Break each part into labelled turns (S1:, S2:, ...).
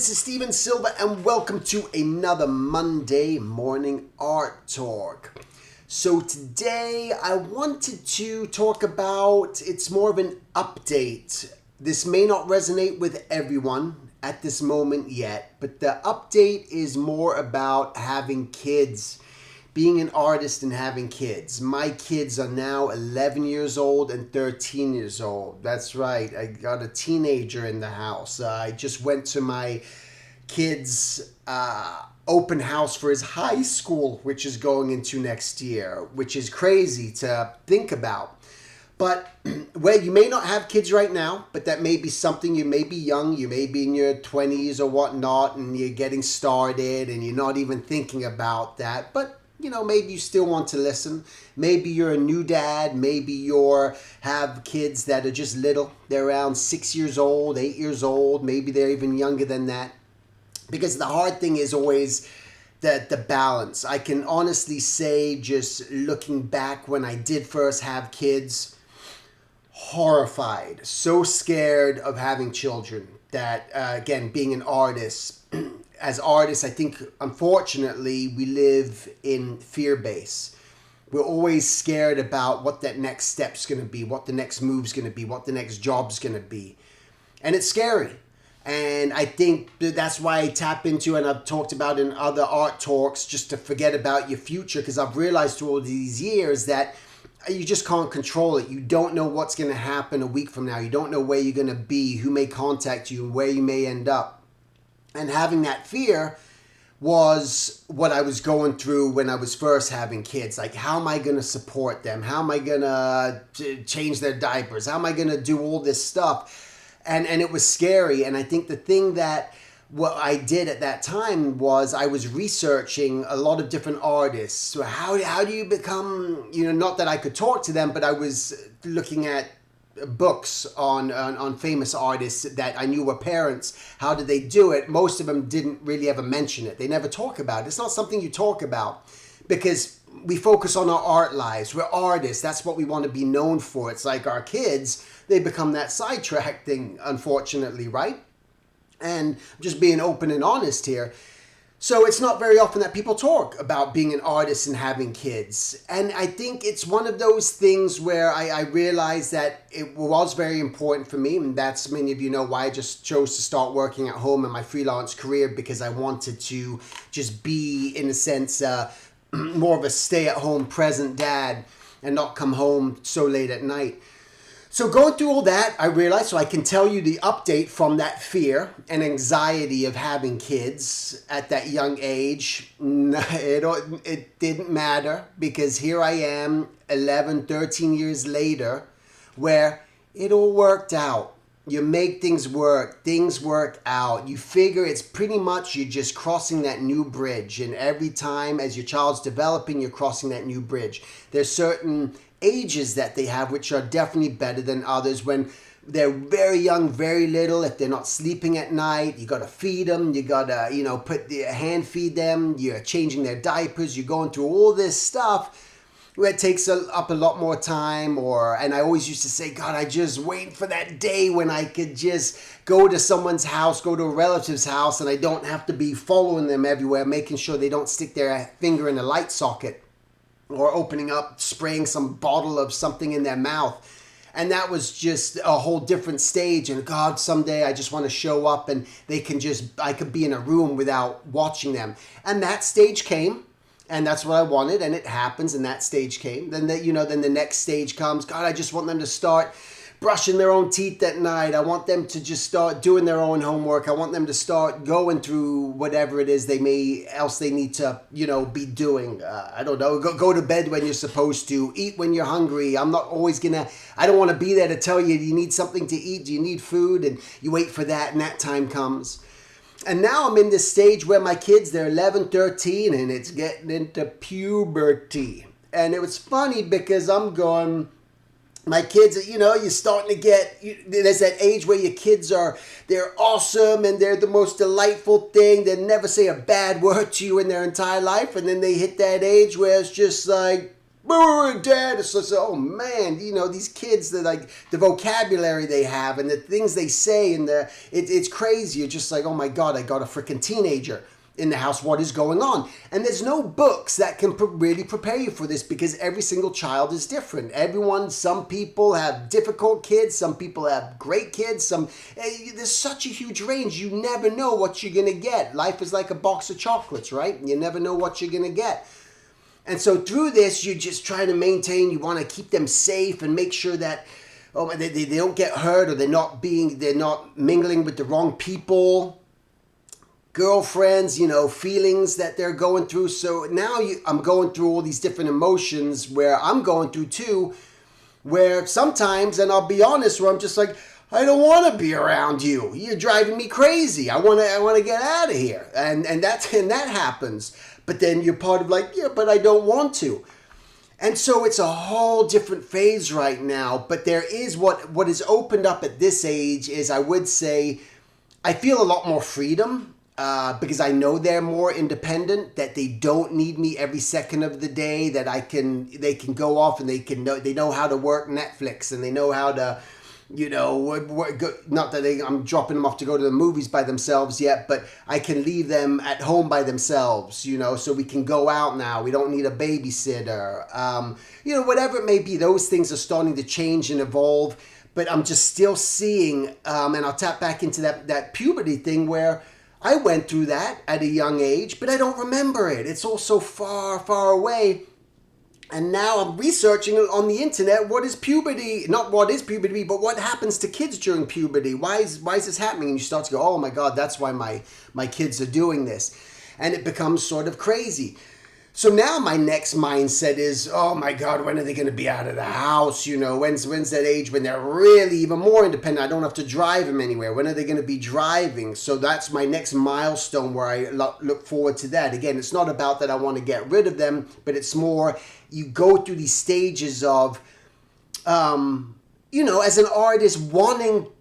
S1: this is Steven Silva and welcome to another Monday morning art talk. So today I wanted to talk about, it's more of an update. This may not resonate with everyone at this moment yet, but the update is more about having kids, being an artist and having kids. My kids are now 11 years old and 13 years old. That's right, I got a teenager in the house. I just went to my kid's open house for his high school, which is going into next year, which is crazy to think about. But well, you may not have kids right now, but that may be something. You may be young, you may be in your 20s or whatnot, and you're getting started and you're not even thinking about that. But maybe you still want to listen. Maybe you're a new dad. Maybe you have kids that are just little. They're around 6 years old, 8 years old. Maybe they're even younger than that. Because the hard thing is always the balance. I can honestly say, just looking back when I did first have kids, horrified, so scared of having children that, again, being an artist, as artists, I think, unfortunately, we live in fear base. We're always scared about what that next step's going to be, what the next move's going to be, what the next job's going to be. And it's scary. And I think that's why I tap into, and I've talked about in other art talks, just to forget about your future, because I've realized through all these years that you just can't control it. You don't know what's going to happen a week from now. You don't know where you're going to be, who may contact you, and where you may end up. And having that fear was what I was going through when I was first having kids. Like, how am I going to support them? How am I going to change their diapers? How am I going to do all this stuff? And it was scary. And I think the thing that what I did at that time was I was researching a lot of different artists. So how do you become, not that I could talk to them, but I was looking at books on famous artists that I knew were parents. How did they do it? Most of them didn't really ever mention it. They never talk about it. It's not something you talk about because we focus on our art lives. We're artists. That's what we want to be known for. It's like our kids, they become that sidetrack thing, unfortunately, right? And just being open and honest here. So it's not very often that people talk about being an artist and having kids. And I think it's one of those things where I realized that it was very important for me. And that's, many of you know, why I just chose to start working at home in my freelance career, because I wanted to just be, in a sense, more of a stay-at-home present dad and not come home so late at night. So going through all that, I realized, so I can tell you the update from that fear and anxiety of having kids at that young age. It didn't matter, because here I am 11, 13 years later, where it all worked out. You make things work out. You figure it's pretty much you're just crossing that new bridge. And every time as your child's developing, you're crossing that new bridge. There's certain ages that they have which are definitely better than others. When they're very young, very little, if they're not sleeping at night, you got to feed them, you got to hand feed them, you're changing their diapers, you're going through all this stuff where it takes up a lot more time. And I always used to say, God, I just wait for that day when I could just go to someone's house, go to a relative's house, and I don't have to be following them everywhere, making sure they don't stick their finger in a light socket, or opening up, spraying some bottle of something in their mouth. And that was just a whole different stage. And God, someday I just want to show up and I could be in a room without watching them. And that stage came, and that's what I wanted, and it happens, and that stage came. Then the next stage comes. God, I just want them to start brushing their own teeth at night. I want them to just start doing their own homework. I want them to start going through whatever it is they need to, be doing. I don't know, go to bed when you're supposed to, eat when you're hungry. I don't want to be there to tell you need something to eat, do you need food? And you wait for that, and that time comes. And now I'm in this stage where my kids, they're 11, 13, and it's getting into puberty. And it was funny because I'm going, my kids, you're starting to there's that age where your kids they're awesome and they're the most delightful thing. They never say a bad word to you in their entire life. And then they hit that age where it's just like, Dad. It's just, oh man, these kids, that like the vocabulary they have and the things they say, and it's crazy. You're just like, oh my God, I got a freaking teenager in the house. What is going on? And there's no books that can really prepare you for this, because every single child is different. Some people have difficult kids, some people have great kids, there's such a huge range. You never know what you're gonna get. Life is like a box of chocolates, right? You never know what you're gonna get. And so through this, you're just trying to maintain, you want to keep them safe and make sure that they don't get hurt, or they're not mingling with the wrong people, girlfriends, feelings that they're going through. So now I'm going through all these different emotions, where I'm going through too, where sometimes, and I'll be honest, where I'm just like, I don't want to be around you. You're driving me crazy. I want to get out of here. And that happens. But then you're part of like, yeah, but I don't want to. And so it's a whole different phase right now. But there is what is opened up at this age is, I would say, I feel a lot more freedom, because I know they're more independent, that they don't need me every second of the day, that they can go off and they know how to work Netflix, and they know how to, not that I'm dropping them off to go to the movies by themselves yet, but I can leave them at home by themselves, so we can go out now. We don't need a babysitter. Whatever it may be, those things are starting to change and evolve, but I'm just still seeing, and I'll tap back into that puberty thing, where I went through that at a young age, but I don't remember it. It's all so far, far away. And now I'm researching on the internet, what is puberty? Not what is puberty, but what happens to kids during puberty? Why is this happening? And you start to go, oh my God, that's why my kids are doing this. And it becomes sort of crazy. So now my next mindset is, oh my God, when are they going to be out of the house? When's that age when they're really even more independent? I don't have to drive them anywhere. When are they going to be driving? So that's my next milestone, where I look forward to that. Again, it's not about that I want to get rid of them, but it's more, you go through these stages of, as an artist,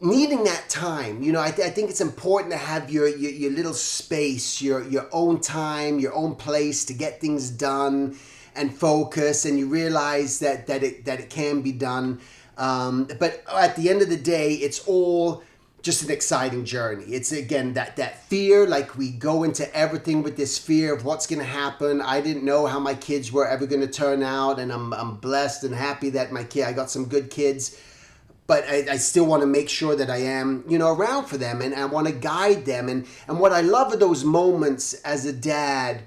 S1: needing that time. I think it's important to have your little space, your own time, your own place to get things done and focus, and you realize that it can be done. But at the end of the day, it's all just an exciting journey. It's, again, that fear, like we go into everything with this fear of what's going to happen. I didn't know how my kids were ever going to turn out, and I'm blessed and happy that I got some good kids. But I still want to make sure that I am, around for them, and I want to guide them. And what I love are those moments as a dad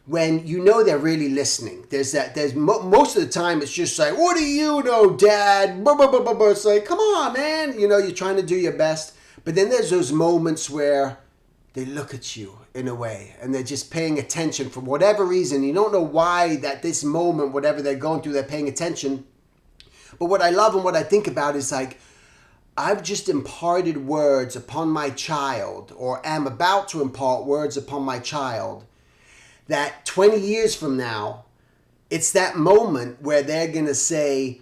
S1: when they're really listening. Most of the time it's just like, what do you know, Dad? It's like, come on, man. You're trying to do your best. But then there's those moments where they look at you in a way, and they're just paying attention for whatever reason. You don't know why at this moment, whatever they're going through, they're paying attention. But what I love and what I think about is like, I've just imparted words upon my child, or am about to impart words upon my child, that 20 years from now, it's that moment where they're going to say,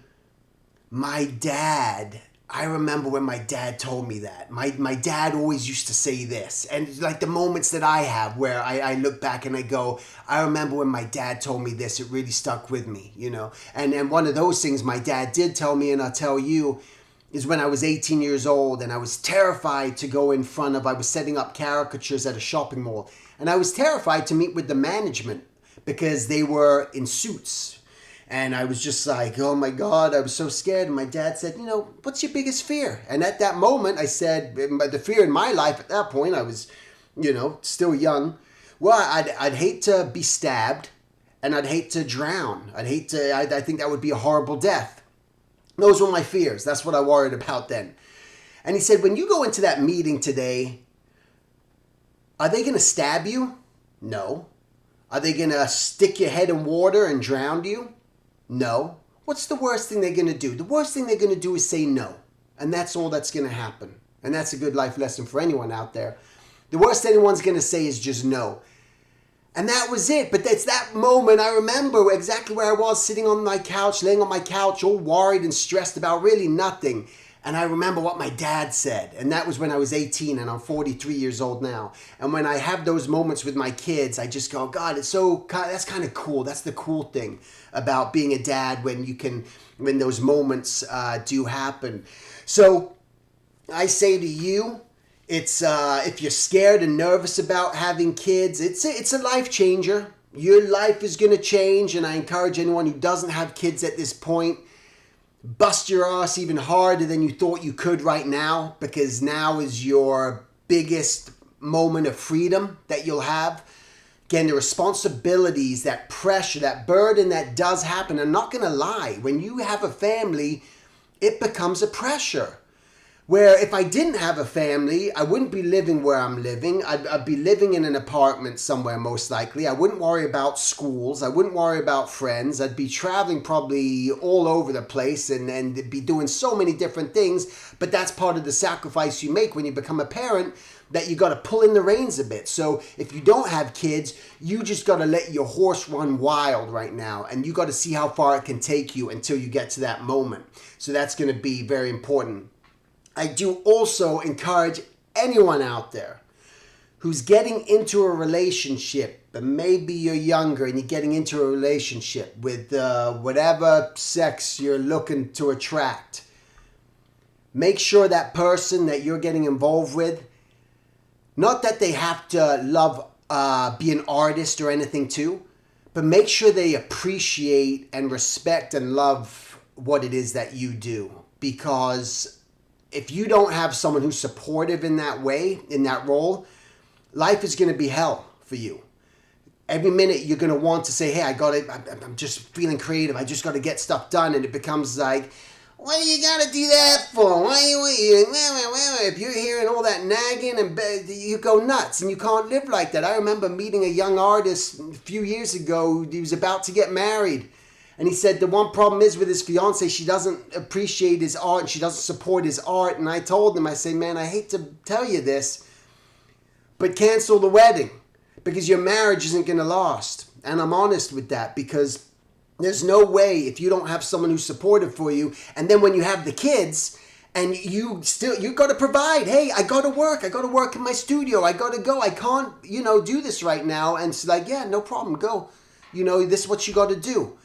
S1: my dad, I remember when my dad told me that. My dad always used to say this. And like the moments that I have where I look back and I go, I remember when my dad told me this, it really stuck with me, And one of those things my dad did tell me, and I'll tell you, is when I was 18 years old and I was terrified to go in front of, I was setting up caricatures at a shopping mall. And I was terrified to meet with the management because they were in suits. And I was just like, oh my God, I was so scared. And my dad said, what's your biggest fear? And at that moment, I said, the fear in my life at that point, I was, still young. Well, I'd hate to be stabbed, and I'd hate to drown. I think that would be a horrible death. Those were my fears. That's what I worried about then. And he said, when you go into that meeting today, are they going to stab you? No. Are they going to stick your head in water and drown you? No. What's the worst thing they're going to do? The worst thing they're going to do is say no. And that's all that's going to happen. And that's a good life lesson for anyone out there. The worst anyone's going to say is just no. And that was it. But it's that moment, I remember exactly where I was, sitting on my couch, laying on my couch, all worried and stressed about really nothing. And I remember what my dad said, and that was when I was 18, and I'm 43 years old now. And when I have those moments with my kids, I just go, God, that's kind of cool. That's the cool thing about being a dad, when those moments do happen. So I say to you, it's if you're scared and nervous about having kids, it's a life changer. Your life is going to change, and I encourage anyone who doesn't have kids at this point, bust your ass even harder than you thought you could right now, because now is your biggest moment of freedom that you'll have. Again, the responsibilities, that pressure, that burden that does happen. I'm not going to lie. When you have a family, it becomes a pressure. Where if I didn't have a family, I wouldn't be living where I'm living. I'd be living in an apartment somewhere, most likely. I wouldn't worry about schools. I wouldn't worry about friends. I'd be traveling probably all over the place and be doing so many different things. But that's part of the sacrifice you make when you become a parent, that you got to pull in the reins a bit. So if you don't have kids, you just got to let your horse run wild right now. And you got to see how far it can take you until you get to that moment. So that's going to be very important. I do also encourage anyone out there who's getting into a relationship, but maybe you're younger and you're getting into a relationship with whatever sex you're looking to attract. Make sure that person that you're getting involved with, not that they have to be an artist or anything too, but make sure they appreciate and respect and love what it is that you do. Because if you don't have someone who's supportive in that way, in that role, life is going to be hell for you. Every minute you're going to want to say, hey, I'm just feeling creative. I just got to get stuff done. And it becomes like, what do you got to do that for? If you're hearing all that nagging, and you go nuts, and you can't live like that. I remember meeting a young artist a few years ago. He was about to get married. And he said the one problem is with his fiance, she doesn't appreciate his art and she doesn't support his art. And I told him, I say, man, I hate to tell you this, but cancel the wedding, because your marriage isn't going to last. And I'm honest with that, because there's no way, if you don't have someone who's supportive for you, and then when you have the kids and you got to provide, hey, I got to work in my studio, I got to go, I can't, do this right now. And it's like, yeah, no problem, go. This is what you got to do.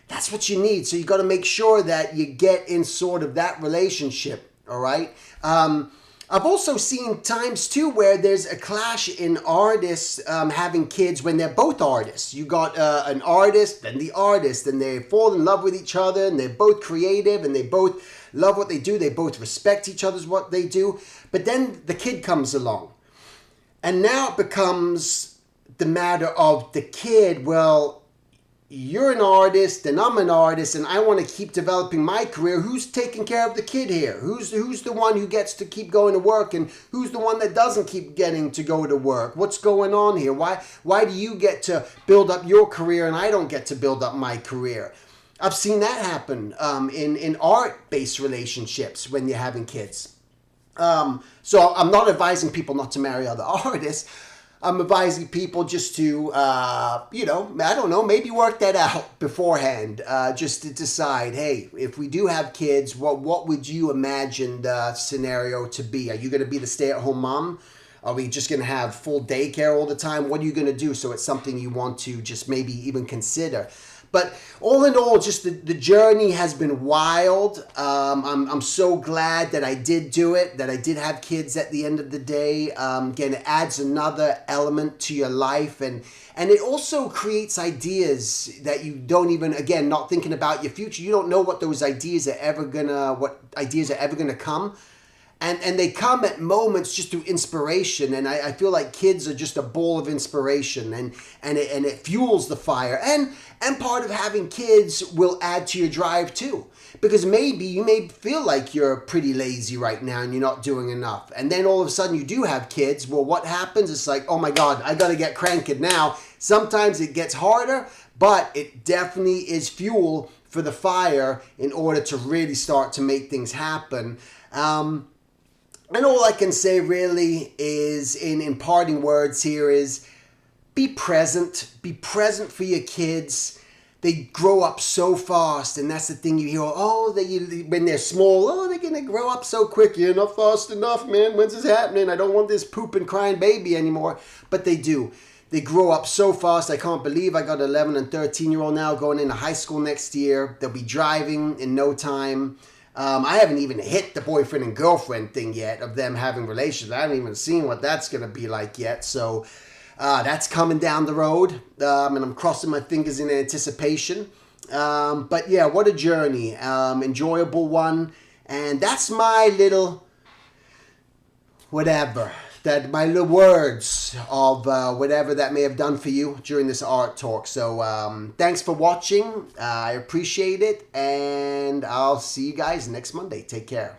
S1: That's what you need. So you got to make sure that you get in sort of that relationship, all right? I've also seen times too where there's a clash in artists having kids when they're both artists. You got an artist and the artist, and they fall in love with each other, and they're both creative, and they both love what they do. They both respect each other's what they do. But then the kid comes along, and now it becomes the matter of the kid, well, you're an artist and I'm an artist and I want to keep developing my career. Who's taking care of the kid here? Who's the one who gets to keep going to work, and who's the one that doesn't keep getting to go to work? What's going on here? Why do you get to build up your career and I don't get to build up my career? I've seen that happen in art-based relationships when you're having kids. So I'm not advising people not to marry other artists. I'm advising people just to, I don't know, maybe work that out beforehand, just to decide, hey, if we do have kids, what would you imagine the scenario to be? Are you going to be the stay-at-home mom? Are we just going to have full daycare all the time? What are you going to do? So it's something you want to just maybe even consider. But all in all, just the journey has been wild. I'm so glad that I did do it, that I did have kids at the end of the day. Again, it adds another element to your life. And it also creates ideas that you don't even, again, not thinking about your future. You don't know what those ideas are ever gonna come. And they come at moments just through inspiration. And I feel like kids are just a bowl of inspiration, and it fuels the fire. And part of having kids will add to your drive too. Because maybe you may feel like you're pretty lazy right now and you're not doing enough. And then all of a sudden you do have kids. Well, what happens? It's like, oh my God, I got to get cranking now. Sometimes it gets harder, but it definitely is fuel for the fire in order to really start to make things happen. And all I can say really is, in parting words here, is be present. Be present for your kids. they grow up so fast, and that's the thing you hear. Oh, when they're small, oh, they're gonna grow up so quick. You're not fast enough, man. When's this happening? I don't want this pooping, crying baby anymore. But they do. They grow up so fast. I can't believe I got an 11 and 13-year-old now going into high school next year. They'll be driving in no time. I haven't even hit the boyfriend and girlfriend thing yet of them having relations. I haven't even seen what that's gonna be like yet. So. That's coming down the road, and I'm crossing my fingers in anticipation. But yeah, what a journey. Enjoyable one. And that's my little whatever, my little words of whatever that may have done for you during this art talk. So thanks for watching. I appreciate it, and I'll see you guys next Monday. Take care.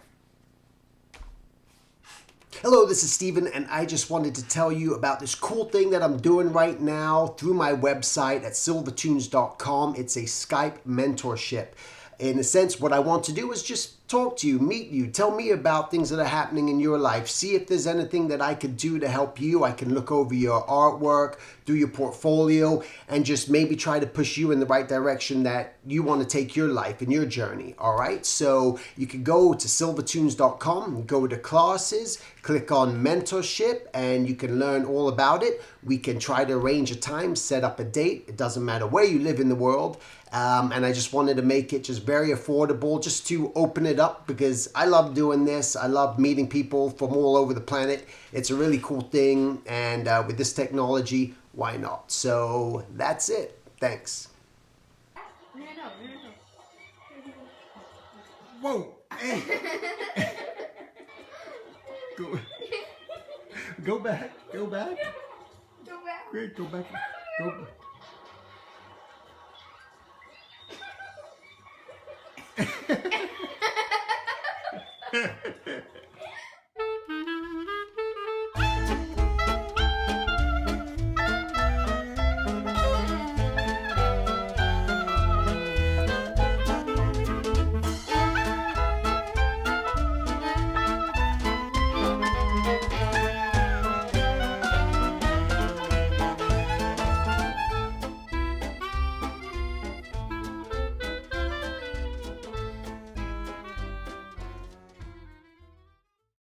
S1: Hello, this is Steven, and I just wanted to tell you about this cool thing that I'm doing right now through my website at silvertunes.com. It's a Skype mentorship. In a sense, what I want to do is just talk to you, meet you, tell me about things that are happening in your life, see if there's anything that I could do to help you. I can look over your artwork, do your portfolio, and just maybe try to push you in the right direction that you want to take your life and your journey. All right, so you can go to silvertunes.com, go to classes, click on mentorship, and you can learn all about it. We can try to arrange a time, set up a date. It doesn't matter where you live in the world. And I just wanted to make it just very affordable, just to open it up, because I love doing this. I love meeting people from all over the planet. It's a really cool thing, and with this technology, why not? So that's it. Thanks. Whoa! Hey! Go back. Go back.
S2: Go back.
S1: Great. Go back. Go back. Ha ha ha.